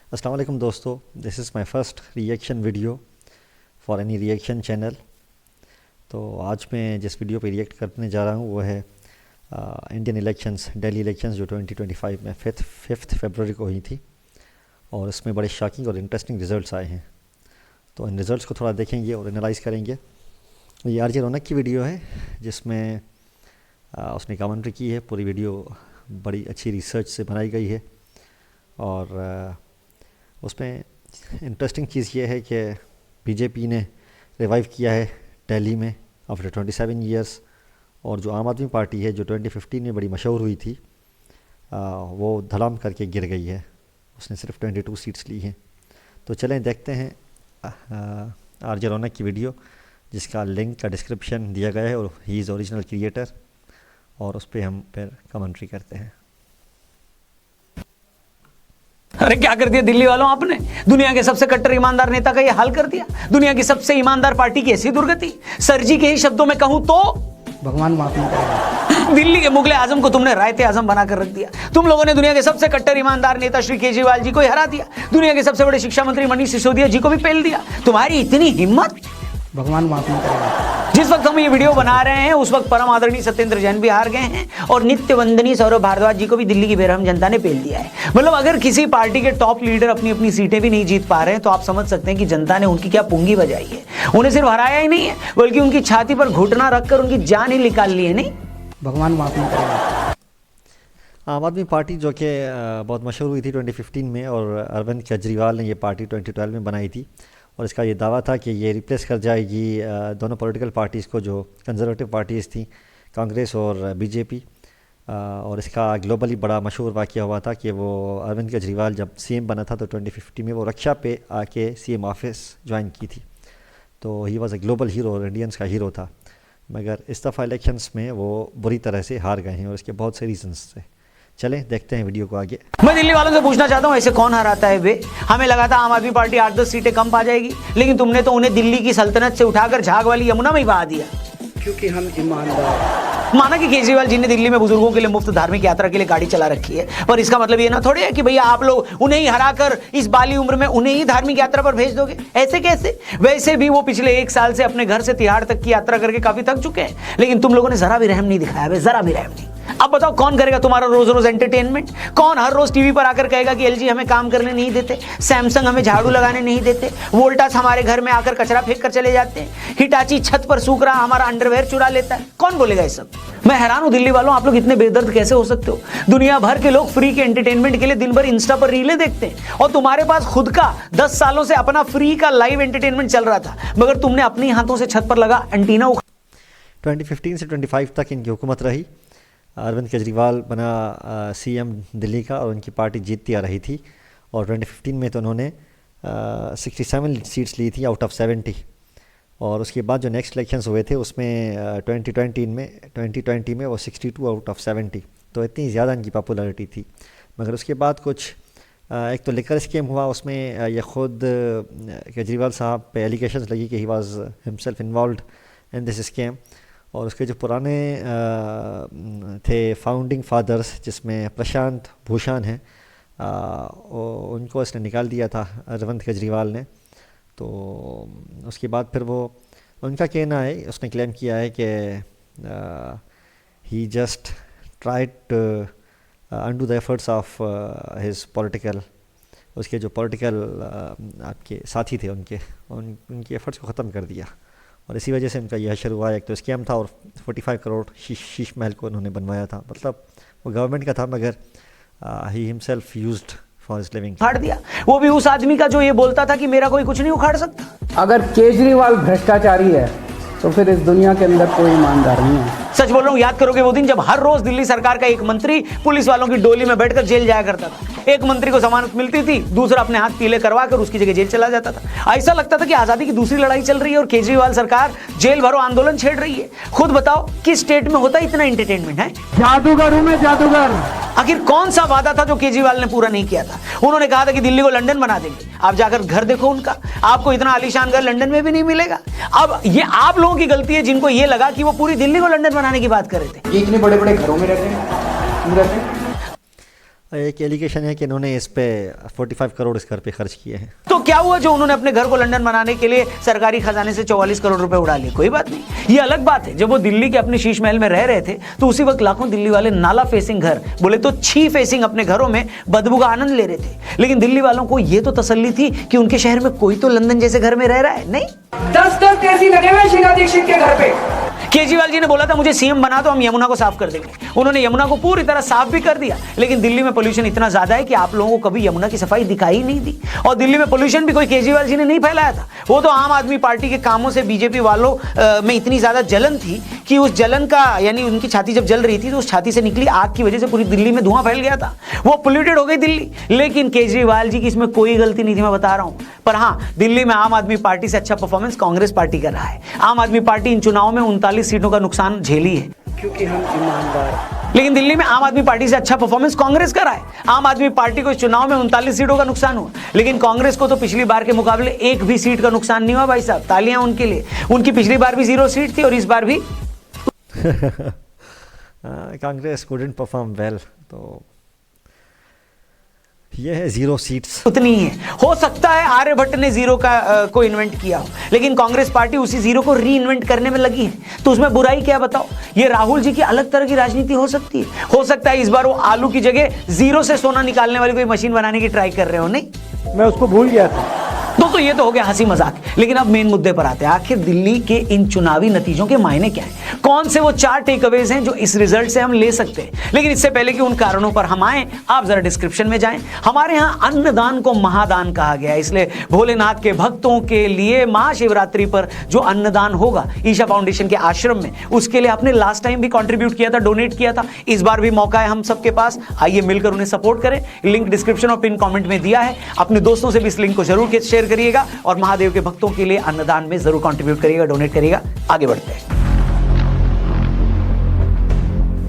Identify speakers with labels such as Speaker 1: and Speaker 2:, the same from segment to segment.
Speaker 1: अस्सलाम वालेकुम दोस्तों, this is my first reaction video for any reaction channel. तो आज मैं जिस वीडियो पे रिएक्ट करने जा रहा हूँ वो है इंडियन इलेक्शंस, दिल्ली इलेक्शंस जो 2025 में 5 फरवरी को हुई थी और इसमें बड़े शॉकिंग और इंटरेस्टिंग रिज़ल्ट्स आए हैं। तो इन रिज़ल्ट्स को थोड़ा देखेंगे और एनालाइज़ करेंगे। ये आरजे रौनक की वीडियो है जिसमें उसने कमेंट्री की है। पूरी वीडियो बड़ी अच्छी रिसर्च से बनाई गई है और उसमें इंटरेस्टिंग चीज़ ये है कि बीजेपी ने रिवाइव किया है दिल्ली में आफ्टर 27 ईयर्स, और जो आम आदमी पार्टी है जो 2015 में बड़ी मशहूर हुई थी वो धड़ाम करके गिर गई है। उसने सिर्फ 22 सीट्स ली हैं। तो चलें देखते हैं आरजे रौनक की वीडियो जिसका लिंक का डिस्क्रिप्शन दिया गया है और ही इज़ ओरिजिनल क्रिएटर, और उस पर हम फिर कमेंट्री करते हैं।
Speaker 2: अरे क्या कर दिया दिल्ली वालों आपने। दुनिया के सबसे कट्टर ईमानदार नेता का ये हाल कर दिया। दुनिया की सबसे ईमानदार पार्टी की ऐसी दुर्गति। सर जी के ही शब्दों में कहूं तो
Speaker 3: भगवान माफ नहीं करेगा।
Speaker 2: दिल्ली के मुगले आजम को तुमने रायते आजम बनाकर रख दिया। तुम लोगों ने दुनिया के सबसे कट्टर ईमानदार नेता श्री केजरीवाल जी को ही हरा दिया। दुनिया के सबसे बड़े शिक्षा मंत्री मनीष सिसोदिया जी को भी पेल दिया। तुम्हारी इतनी हिम्मत,
Speaker 3: भगवान माफ नहीं करेगा।
Speaker 2: जिस वक्त हम ये वीडियो बना रहे हैं उस वक्त परम आदरणीय सत्येंद्र जैन भी हार गए हैं और नित्य वंदनीय सौरभ भारद्वाज जी को भी दिल्ली की बेरहम जनता ने पेल दिया है। मतलब अगर किसी पार्टी के टॉप लीडर अपनी अपनी सीटें भी नहीं जीत पा रहे हैं तो आप समझ सकते हैं कि जनता ने उनकी क्या पुंगी बजाई है। उन्हें सिर्फ हराया ही नहीं है बल्कि उनकी छाती पर घुटना रखकर उनकी जान ही निकाल ली है। नहीं,
Speaker 3: भगवान माफ नहीं करेगा।
Speaker 1: आम आदमी पार्टी जो कि बहुत मशहूर हुई थी 2015 में, और अरविंद केजरीवाल ने ये पार्टी 2012 में बनाई थी और इसका ये दावा था कि ये रिप्लेस कर जाएगी दोनों पॉलिटिकल पार्टीज़ को जो कंजर्वेटिव पार्टीज़ थी, कांग्रेस और बीजेपी। और इसका ग्लोबली बड़ा मशहूर वाक़या हुआ था कि वो अरविंद केजरीवाल जब सीएम बना था तो 2015 में वो रक्षा पे आके सीएम ऑफिस ज्वाइन की थी। तो he was a global hero और इंडियंस का हीरो था, मगर इस दफ़ा इलेक्शंस में वो बुरी तरह से हार गए हैं और इसके बहुत से रीजंस थे। चलें देखते हैं वीडियो को आगे।
Speaker 2: मैं दिल्ली वालों से पूछना चाहता हूं ऐसे कौन हराता है वे। हमें लगा था आम आदमी पार्टी 8-10 सीटें कम पा जाएगी, लेकिन तुमने तो उन्हें दिल्ली की सल्तनत से उठाकर झाग वाली यमुना में ही बहा दिया।
Speaker 3: क्योंकि हम ईमानदार।
Speaker 2: माना कि केजरीवाल जी ने दिल्ली में बुजुर्गों के लिए मुफ्त धार्मिक यात्रा के लिए गाड़ी चला रखी है, पर इसका मतलब ये ना थोड़े है कि भैया आप लोग उन्हें ही हराकर इस बाली उम्र में उन्हें ही धार्मिक यात्रा पर भेज दोगे। ऐसे कैसे? वैसे भी वो पिछले 1 साल से अपने घर से तिहाड़ तक की यात्रा करके काफी थक चुके हैं, लेकिन तुम लोगों ने जरा भी रहम नहीं दिखाया, जरा भी रहम नहीं। अब बताओ कौन करेगा तुम्हारा रोज रोज एंटरटेनमेंट? कौन हर रोज टीवी पर आकर कहेगा कि एलजी हमें काम करने नहीं देते, सैमसंग हमें झाड़ू लगाने नहीं देते, वोल्टास हमारे घर में आकर कचरा फेंक कर चले जाते हैं, हिटाची छत पर सूख रहा हमारा अंडरवेयर चुरा लेता है। कौन बोलेगा ये सब? मैं हैरान हूं दिल्ली वालों, आप लोग इतने बेदर्द कैसे हो सकते हो? दुनिया भर के लोग फ्री के एंटरटेनमेंट के लिए दिन भर इंस्टा पर रीलें देखते हैं और तुम्हारे पास खुद का 10 सालों से अपना फ्री का लाइव एंटरटेनमेंट चल रहा था, मगर तुमने अपने हाथों से छत पर लगा एंटीना
Speaker 1: 2015 से 25 तक इनकी हुकूमत रही। अरविंद केजरीवाल बना सीएम दिल्ली का और उनकी पार्टी जीतती आ रही थी, और 2015 में तो उन्होंने 67 सीट्स ली थी आउट ऑफ 70। और उसके बाद जो नेक्स्ट इलेक्शंस हुए थे उसमें 2020 में वो 62 आउट ऑफ 70। तो इतनी ज़्यादा इनकी पॉपुलैरिटी थी। मगर उसके बाद कुछ एक तो लिकर स्कीम हुआ, उसमें ये ख़ुद केजरीवाल साहब पे एलिगेशंस लगी कि he was himself involved in this scheme. और उसके जो पुराने थे फाउंडिंग फादर्स जिसमें प्रशांत भूषण हैं, उनको इसने निकाल दिया था अरविंद केजरीवाल ने। तो उसके बाद फिर वो उनका कहना है, उसने क्लेम किया है कि he just tried to undo the efforts of his political, उसके जो पॉलिटिकल आपके साथी थे उनकी एफर्ट्स को ख़त्म कर दिया। और इसी वजह से उनका यह शुरू हुआ। एक तो स्कैम था और 45 करोड़ शीश महल को उन्होंने बनवाया था। मतलब वो गवर्नमेंट का था मगर he himself used for his living.
Speaker 2: उखाड़ दिया, वो भी उस आदमी का जो ये बोलता था कि मेरा कोई कुछ नहीं उखाड़ सकता।
Speaker 3: अगर केजरीवाल भ्रष्टाचारी है तो फिर इस दुनिया के अंदर कोई ईमानदार नहीं है।
Speaker 2: सच बोल रहा हूं, याद करोगे वो दिन जब हर रोज दिल्ली सरकार का एक मंत्री पुलिस वालों की डोली में बैठकर जेल जाया करता था। एक मंत्री को जमानत मिलती थी, दूसरा अपने हाथ पीले करवा कर उसकी जगह जेल चला जाता था। ऐसा लगता था कि आजादी की दूसरी लड़ाई चल रही है और केजरीवाल सरकार जेल भरो आंदोलन छेड़ रही है। खुद बताओ किस स्टेट में होता है इतना एंटरटेनमेंट है?
Speaker 3: जादूगर हूं मैं, जादूगर।
Speaker 2: आखिर कौन सा वादा था जो केजरीवाल ने पूरा नहीं किया था? उन्होंने कहा था कि दिल्ली को लंदन बना देंगे। आप जाकर घर देखो उनका, आपको इतना आलीशान घर लंदन में भी नहीं मिलेगा। अब ये आप लोगों की गलती है जिनको ये लगा कि वो पूरी दिल्ली को लंदन बनाने की बात कर रहे थे।
Speaker 3: ये इतने बड़े बड़े घरों में रहते हैं।
Speaker 1: एक एलिगेशन है कि इन्होंने इस पे 45 करोड़ इस घर पे खर्च किए हैं।
Speaker 2: तो क्या हुआ जो उन्होंने अपने घर को लंदन बनाने के लिए सरकारी खजाने से 44 करोड़ रुपए उड़ा लिए? कोई बात नहीं। ये अलग बात है, जब वो दिल्ली के अपने शीश महल में रह रहे थे तो उसी वक्त लाखों दिल्ली वाले नाला फेसिंग घर, बोले तो छी फेसिंग अपने घरों में बदबू का आनंद ले रहे थे। लेकिन दिल्ली वालों को यह तो तसल्ली थी कि उनके शहर में कोई तो लंदन जैसे घर में रह रहा है। नहीं,
Speaker 4: 10 केसी लगे हुए शीला दीक्षित के घर पे।
Speaker 2: केजरीवाल जी ने बोला था मुझे सीएम बना तो हम यमुना को साफ कर देंगे। उन्होंने यमुना को पूरी तरह साफ भी कर दिया, लेकिन दिल्ली में पोल्यूशन इतना ज्यादा है कि आप लोगों को कभी यमुना की सफाई दिखाई नहीं दी। और दिल्ली में पोल्यूशन भी कोई केजरीवाल जी ने नहीं फैलाया था, वो तो आम आदमी पार्टी के कामों से बीजेपी वालों में इतनी ज्यादा जलन थी कि उस जलन का, यानी उनकी छाती जब जल रही थी तो उस छाती से निकली आग की वजह से पूरी दिल्ली में धुआं फैल गया था, वो पोल्यूटेड हो गई दिल्ली। लेकिन केजरीवाल जी की इसमें कोई गलती नहीं थी, मैं बता रहा हूं। पर हाँ, दिल्ली में आम आदमी पार्टी से अच्छा परफॉर्मेंस कांग्रेस पार्टी कर रहा है। आम आदमी पार्टी इन चुनाव में 39 सीटों का नुकसान झेली है,
Speaker 3: क्योंकि हम ईमानदार।
Speaker 2: लेकिन दिल्ली में आम आदमी पार्टी से अच्छा परफॉर्मेंस कांग्रेस का रहा है। आम आदमी पार्टी को इस चुनाव में 39 सीटों का नुकसान हुआ, लेकिन कांग्रेस को तो पिछली बार के मुकाबले एक भी सीट का नुकसान नहीं हुआ। भाई साहब, तालियां उनके लिए। उनकी पिछली बार भी 0 सीट थी और इस बार भी
Speaker 1: कांग्रेस कुडंट परफॉर्म वेल, तो ये है 0 सीट्स।
Speaker 2: उतनी ही है। हो सकता है आर्यभट्ट ने 0 का को इन्वेंट किया हो, लेकिन कांग्रेस पार्टी उसी 0 को री इन्वेंट करने में लगी है, तो उसमें बुराई क्या बताओ? ये राहुल जी की अलग तरह की राजनीति हो सकती है। हो सकता है इस बार वो आलू की जगह 0 से सोना निकालने वाली कोई मशीन बनाने की ट्राई कर रहे हो। नहीं,
Speaker 3: मैं उसको भूल गया था।
Speaker 2: दोस्तों ये तो हो गया हंसी मजाक, लेकिन अब मेन मुद्दे पर आते हैं। आखिर दिल्ली के इन चुनावी नतीजों के मायने क्या हैं? कौन से वो 4 टेकअवेज हैं जो इस रिजल्ट से हम ले सकते हैं? लेकिन इससे पहले कि उन कारणों पर हम आए, आप जरा डिस्क्रिप्शन में जाएं। हमारे यहाँ अन्नदान को महादान कहा गया है, इसलिए भोलेनाथ के भक्तों के लिए महाशिवरात्रि पर जो अन्नदान होगा ईशा फाउंडेशन के आश्रम में, उसके लिए आपने लास्ट टाइम भी कंट्रीब्यूट किया था, डोनेट किया था। इस बार भी मौका है हम सबके पास, आइए मिलकर उन्हें सपोर्ट करें। लिंक डिस्क्रिप्शन और पिन कमेंट में दिया है। अपने दोस्तों से भी इस लिंक को जरूर शेयर करिएगा और महादेव के भक्तों के लिए अन्नदान में जरूर कंट्रीब्यूट करिएगा, डोनेट करिएगा। आगे बढ़ते हैं।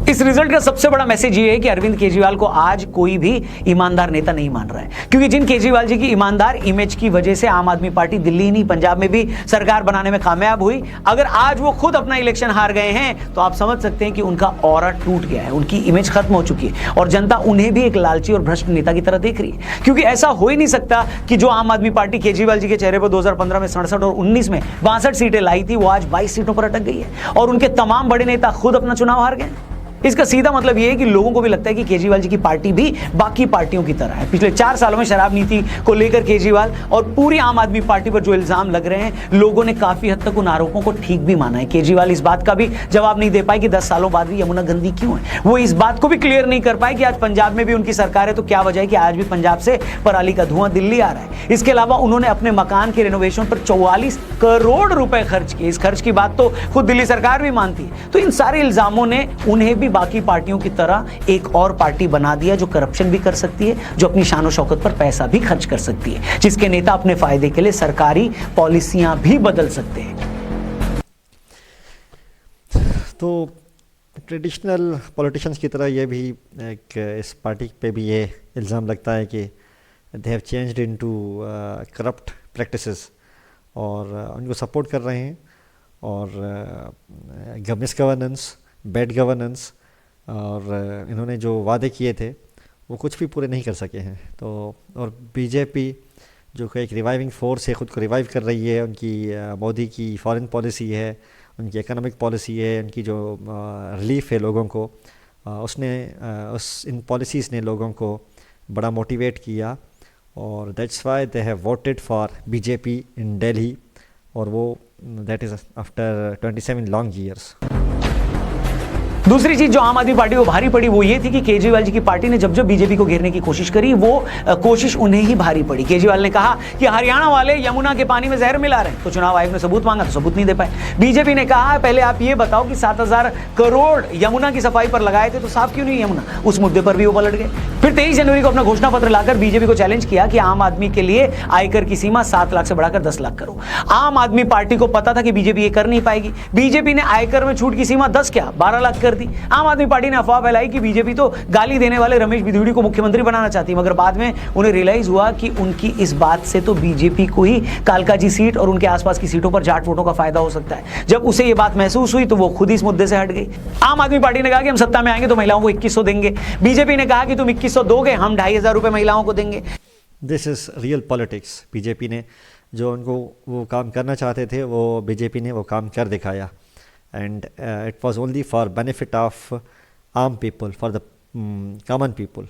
Speaker 2: इस रिजल्ट का सबसे बड़ा मैसेज ये है कि अरविंद केजरीवाल को आज कोई भी ईमानदार नेता नहीं मान रहा है, क्योंकि जिन केजरीवाल जी की ईमानदार इमेज की वजह से आम आदमी पार्टी दिल्ली ही नहीं पंजाब में भी सरकार बनाने में कामयाब हुई, अगर आज वो खुद अपना इलेक्शन हार गए हैं तो आप समझ सकते हैं कि उनका ऑरा टूट गया है, उनकी इमेज खत्म हो चुकी है और जनता उन्हें भी एक लालची और भ्रष्ट नेता की तरह देख रही है। क्योंकि ऐसा हो ही नहीं सकता कि जो आम आदमी पार्टी केजरीवाल जी के चेहरे पर 2015 में 67 और 19 में 62 सीटें लाई थी, वो आज 22 सीटों पर अटक गई है और उनके तमाम बड़े नेता खुद अपना चुनाव हार गए। इसका सीधा मतलब यह है कि लोगों को भी लगता है कि केजरीवाल जी की पार्टी भी बाकी पार्टियों की तरह है। पिछले 4 सालों में शराब नीति को लेकर केजरीवाल और पूरी आम आदमी पार्टी पर जो इल्जाम लग रहे हैं, लोगों ने काफी हद तक उन आरोपों को ठीक भी माना है। केजरीवाल इस बात का भी जवाब नहीं दे पाए कि 10 सालों बाद भी यमुना गंदी क्यों है। वो इस बात को भी क्लियर नहीं कर पाए कि आज पंजाब में भी उनकी सरकार है तो क्या वजह है कि आज भी पंजाब से पराली का धुआं दिल्ली आ रहा है। इसके अलावा उन्होंने अपने मकान के रेनोवेशन पर 44 करोड़ रुपए खर्च किए। इस खर्च की बात तो खुद दिल्ली सरकार भी मानती है। तो इन सारे इल्जामों ने उन्हें भी बाकी पार्टियों की तरह एक और पार्टी बना दिया जो करप्शन भी कर सकती है, जो अपनी शान और शौकत पर पैसा भी खर्च कर सकती है, जिसके नेता अपने फायदे के लिए सरकारी पॉलिसियां भी बदल सकते हैं।
Speaker 1: तो ट्रेडिशनल पॉलिटिशियंस की तरह ये भी एक इस पार्टी पे भी ये इल्ज़ाम लगता है कि they have changed into corrupt practices और उनको सपोर्ट कर रहे हैं और मिस गवर्नेंस, बैड गवर्नेंस और इन्होंने जो वादे किए थे वो कुछ भी पूरे नहीं कर सके हैं। तो और बीजेपी जो कि एक रिवाइविंग फोर्स है, ख़ुद को रिवाइव कर रही है, उनकी मोदी की फॉरेन पॉलिसी है, उनकी इकोनॉमिक पॉलिसी है, उनकी जो रिलीफ है लोगों को, इन पॉलिसीज़ ने लोगों को बड़ा मोटिवेट किया और that's why they have voted for BJP in Delhi और वो that is after 27 long years.
Speaker 2: दूसरी चीज जो आम आदमी पार्टी को भारी पड़ी वो ये थी कि केजरीवाल जी की पार्टी ने जब जब बीजेपी को घेरने की कोशिश करी, वो कोशिश उन्हें ही भारी पड़ी। केजरीवाल ने कहा कि हरियाणा वाले यमुना के पानी में जहर मिला रहे हैं, तो चुनाव आयोग ने सबूत मांगा तो सबूत नहीं दे पाए। बीजेपी ने कहा पहले आप ये बताओ कि 7,000 करोड़ यमुना की सफाई पर लगाए थे तो साफ क्यों नहीं यमुना, उस मुद्दे पर भी वो पलट गए। फिर 23 जनवरी को अपना घोषणा पत्र लाकर बीजेपी को चैलेंज किया कि आम आदमी के लिए आयकर की सीमा 7 लाख से बढ़ाकर 10 लाख करो। आम आदमी पार्टी को पता था कि बीजेपी ये कर नहीं पाएगी। बीजेपी ने आयकर में छूट की सीमा 10 क्या 12 लाख कर दी। आम आदमी पार्टी ने अफवाह फैलाई कि बीजेपी तो गाली देने वाले रमेश बिधूड़ी को मुख्यमंत्री बनाना चाहती है, मगर बाद में उन्हें रियलाइज हुआ कि उनकी इस बात से तो बीजेपी को ही कालकाजी सीट और उनके आसपास की सीटों पर जाट वोटों का फायदा हो सकता है। जब उसे ये बात महसूस हुई तो वो खुद इस मुद्दे से हट गई। आम आदमी पार्टी ने कहा कि हम सत्ता में आएंगे तो महिलाओं को 2100 देंगे। बीजेपी ने कहा कि तुम 2100 दोगे, हम 2500 रुपए महिलाओं को देंगे।
Speaker 1: This is real politics. BJP ने जो उनको वो काम करना चाहते थे वो बीजेपी ने वो काम कर दिखाया, and it was only for benefit of आम people, for the common people.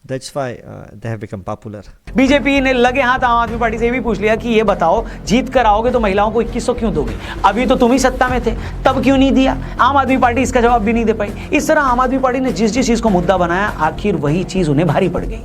Speaker 1: That's why they have become popular.
Speaker 2: BJP ने लगे हाथ आम आदमी पार्टी से ये भी पूछ लिया कि ये बताओ, जीत कर आओगे तो महिलाओं को 2100 क्यों दोगे? अभी तो तुम ही सत्ता में थे, तब क्यों नहीं दिया? आम आदमी पार्टी इसका जवाब भी नहीं दे पाई। इस तरह आम आदमी पार्टी ने जिस जिस चीज को मुद्दा बनाया, आखिर वही चीज उन्हें भारी पड़ गई।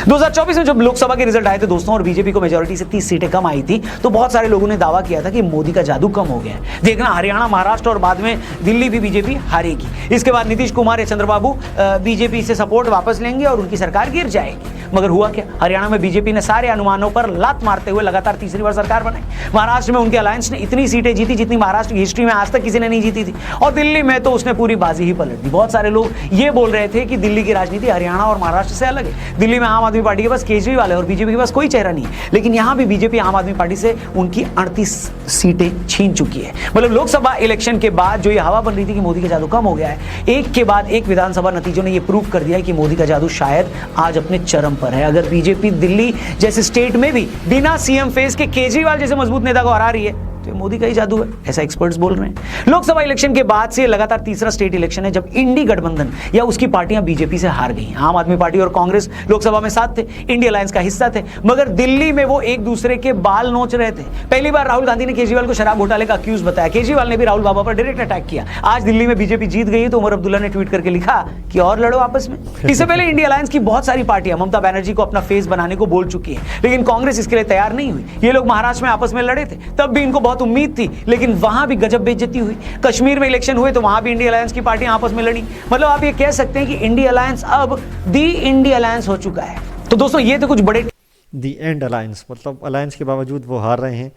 Speaker 2: 2024 में जब लोकसभा के रिजल्ट आए थे दोस्तों, और बीजेपी को मेजोरिटी से 30 सीटें कम आई थी, तो बहुत सारे लोगों ने दावा किया था कि मोदी का जादू कम हो गया है। देखना, हरियाणा, महाराष्ट्र और बाद में दिल्ली भी बीजेपी हारेगी। इसके बाद नीतीश कुमार या चंद्रबाबू बीजेपी से सपोर्ट वापस लेंगे और उनकी सरकार गिर जाएगी। मगर हुआ क्या? हरियाणा में बीजेपी ने सारे अनुमानों पर लात मारते हुए लगातार तीसरी बार सरकार बनाई। महाराष्ट्र में उनके अलायंस ने इतनी सीटें जीती जितनी महाराष्ट्र की हिस्ट्री में आज तक किसी ने नहीं जीती थी, और दिल्ली में तो उसने पूरी बाजी ही पलट दी। बहुत सारे लोग ये बोल रहे थे कि दिल्ली की राजनीति हरियाणा और महाराष्ट्र से अलग है। दिल्ली में आम आदमी पार्टी के पास केजरीवाल है और बीजेपी के पास कोई चेहरा नहीं है, लेकिन यहां भी बीजेपी आम आदमी पार्टी से उनकी 38 सीटें छीन चुकी है। मतलब लोकसभा इलेक्शन के बाद जो ये हवा बन रही थी कि मोदी का जादू कम हो गया है, एक के बाद एक विधानसभा नतीजों ने ये प्रूव कर दिया है कि मोदी का जादू शायद आज अपने चरम पर है। अगर बीजेपी दिल्ली जैसे स्टेट में भी बिना सीएम फेस के केजरीवाल जैसे मजबूत नेता को हरा रही है, तो मोदी का ही जादू है, ऐसा एक्सपर्ट्स बोल रहे हैं। लोकसभा इलेक्शन के बाद से लगातार तीसरा स्टेट इलेक्शन है जब इंडी गठबंधन या उसकी पार्टियां बीजेपी से हार गई। आम आदमी पार्टी और कांग्रेस लोकसभा में साथ थे, इंडी अलायंस का हिस्सा थे, मगर दिल्ली में वो एक दूसरे के बाल नोच रहे थे। पहली बार राहुल गांधी ने केजरीवाल को शराब घोटाले का अक्यूज बताया, केजरीवाल ने भी राहुल बाबा पर डायरेक्ट अटैक किया। आज दिल्ली में बीजेपी जीत गई है तो उमर अब्दुल्ला ने ट्वीट करके लिखा कि और लड़ो आपस में। इससे पहले इंडी अलायंस की बहुत सारी पार्टियां ममता बनर्जी को अपना फेस बनाने को बोल चुकी है, लेकिन कांग्रेस इसके लिए तैयार नहीं हुई। ये लोग महाराष्ट्र में आपस में लड़े थे, तब भी इनको बहुत उम्मीद थी, लेकिन वहां भी गजब बेइज्जती हुई। कश्मीर में इलेक्शन हुए तो वहां भी इंडी अलायंस की पार्टियां आपस में लड़ी। मतलब आप ये कह सकते हैं कि इंडी अलायंस अब दी इंडी अलायंस हो चुका है। तो दोस्तों ये तो कुछ बड़े
Speaker 1: दी एंड अलायंस, मतलब अलायंस के बावजूद वो हार रहे हैं,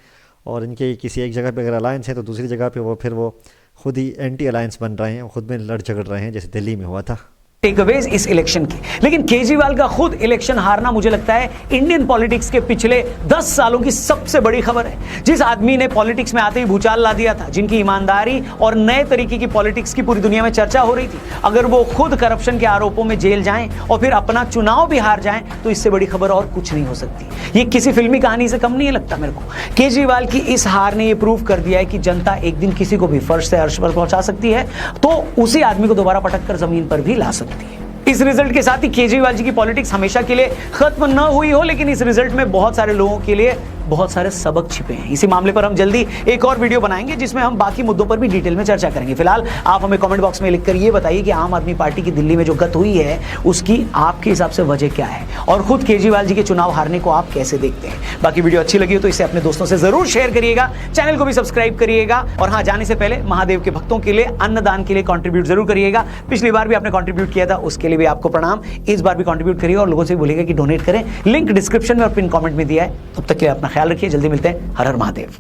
Speaker 1: और इनके किसी एक जगह पे अगर अलायंस है तो दूसरी जगह पे वो फिर वो खुद ही एंटी अलायंस बन रहे हैं, खुद में लड़ झगड़ रहे हैं, जैसे दिल्ली में हुआ था।
Speaker 2: टेकअवेज इस इलेक्शन के। लेकिन केजरीवाल का खुद इलेक्शन हारना मुझे लगता है इंडियन पॉलिटिक्स के पिछले 10 सालों की सबसे बड़ी खबर है। जिस आदमी ने पॉलिटिक्स में आते ही भूचाल ला दिया था, जिनकी ईमानदारी और नए तरीके की पॉलिटिक्स की पूरी दुनिया में चर्चा हो रही थी, अगर वो खुद करप्शन के आरोपों में जेल जाएं और फिर अपना चुनाव भी हार जाएं, तो इससे बड़ी खबर और कुछ नहीं हो सकती। ये किसी फिल्मी कहानी से कम नहीं लगता मेरे को। केजरीवाल की इस हार ने यह प्रूव कर दिया है कि जनता एक दिन किसी को भी फर्श से अर्श पर पहुंचा सकती है, तो उसी आदमी को दोबारा पटक कर जमीन पर भी ला सकती है। इस रिजल्ट के साथ ही केजरीवाल जी की पॉलिटिक्स हमेशा के लिए खत्म न हुई हो, लेकिन इस रिजल्ट में बहुत सारे लोगों के लिए बहुत सारे सबक छिपे हैं। इसी मामले पर हम जल्दी एक और वीडियो बनाएंगे जिसमें हम बाकी मुद्दों पर भी डिटेल में चर्चा करेंगे। फिलहाल आप हमें कमेंट बॉक्स में लिखकर ये बताइए कि आम आदमी पार्टी की दिल्ली में जो गत हुई है उसकी आपके हिसाब से वजह क्या है, और खुद केजरीवाल जी के चुनाव हारने को आप कैसे देखते हैं। बाकी वीडियो अच्छी लगी हो तो इसे अपने दोस्तों से जरूर शेयर करिएगा, चैनल को भी सब्सक्राइब करिएगा, और हाँ, जाने से पहले महादेव के भक्तों के लिए अन्नदान के लिए कॉन्ट्रीब्यूट जरूर करिएगा। पिछली बार भी आपने कॉन्ट्रीब्यूट किया था, उसके लिए भी आपको प्रणाम। इस बार भी कॉन्ट्रीब्यूट करिएगा और लोगों से बोलिएगा कि डोनेट करें। लिंक डिस्क्रिप्शन में और पिन कमेंट में दिया है। तब तक के लिए अपना ख्याल रखिए, जल्दी मिलते हैं। हर हर महादेव।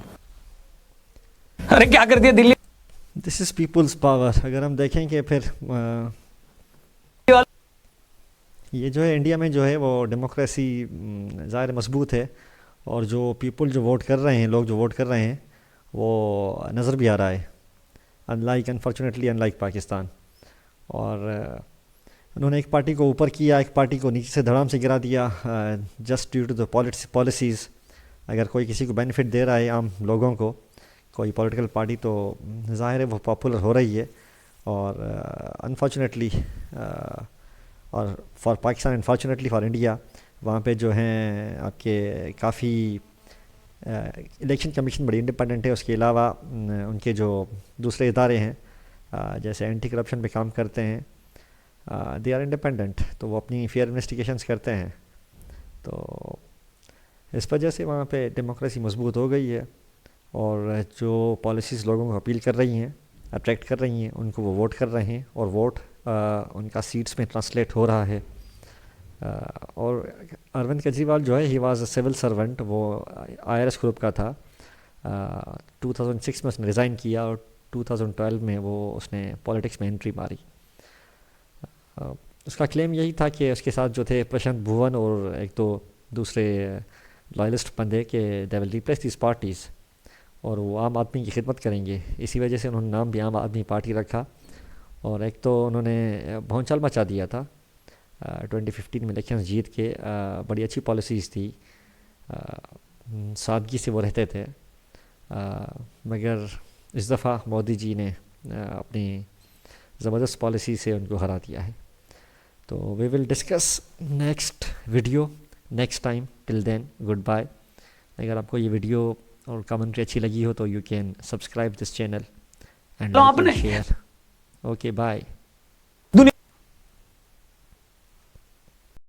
Speaker 2: अरे क्या कर दिया Delhi.
Speaker 1: This is peoples power. अगर हम देखें कि फिर ये जो है इंडिया में जो है वो डेमोक्रेसी ज़ाहिर मजबूत है, और जो पीपल जो वोट कर रहे हैं, लोग जो वोट कर रहे हैं, वो नज़र भी आ रहा है, अनफॉर्चुनेटली अनलाइक पाकिस्तान। और उन्होंने एक पार्टी को ऊपर किया, एक पार्टी को नीचे से धड़ाम से गिरा दिया, just due to the policies. अगर कोई किसी को बेनिफिट दे रहा है, आम लोगों को, कोई पॉलिटिकल पार्टी, तो ज़ाहिर है वो पॉपुलर हो रही है। और अनफॉर्चुनेटली और for Pakistan, unfortunately for India, वहाँ पे जो हैं आपके काफ़ी इलेक्शन कमीशन बड़ी इंडिपेंडेंट है। उसके अलावा उनके जो दूसरे इदारे हैं, जैसे एंटी करप्शन पे काम करते हैं, दे आर इंडिपेंडेंट, तो वो अपनी फेयर इन्वेस्टिगेशंस करते हैं। तो इस वजह से वहाँ पे डेमोक्रेसी मजबूत हो गई है, और जो पॉलिसीज़ लोगों को अपील कर रही हैं, अट्रैक्ट कर रही हैं, उनको वो वोट कर रहे हैं, और वोट उनका सीट्स में ट्रांसलेट हो रहा है। और अरविंद केजरीवाल जो है, he was a civil servant, वो IRS ग्रुप का था। 2006 में उसने रिज़ाइन किया, और 2012 में वो उसने पॉलिटिक्स में एंट्री मारी। उसका क्लेम यही था कि उसके साथ जो थे प्रशांत भुवन और एक तो दूसरे लॉयलिस्ट बंदे के they will replace this parties, और वो आम आदमी की खिदमत करेंगे। इसी वजह से उन्होंने नाम भी आम आदमी पार्टी रखा। और एक तो उन्होंने भौंचाल मचा दिया था 2015 में इलेक्शंस जीत के। बड़ी अच्छी पॉलिसीज़ थी, सादगी से वो रहते थे। मगर इस दफ़ा मोदी जी ने अपनी ज़बरदस्त पॉलिसी से उनको हरा दिया है। तो we will discuss next video next time. Till then goodbye. अगर आपको ये वीडियो और कमेंट्री अच्छी लगी हो तो you can subscribe this channel and
Speaker 2: तो
Speaker 1: लाइक
Speaker 2: आपने
Speaker 1: एंड शेयर। Okay bye.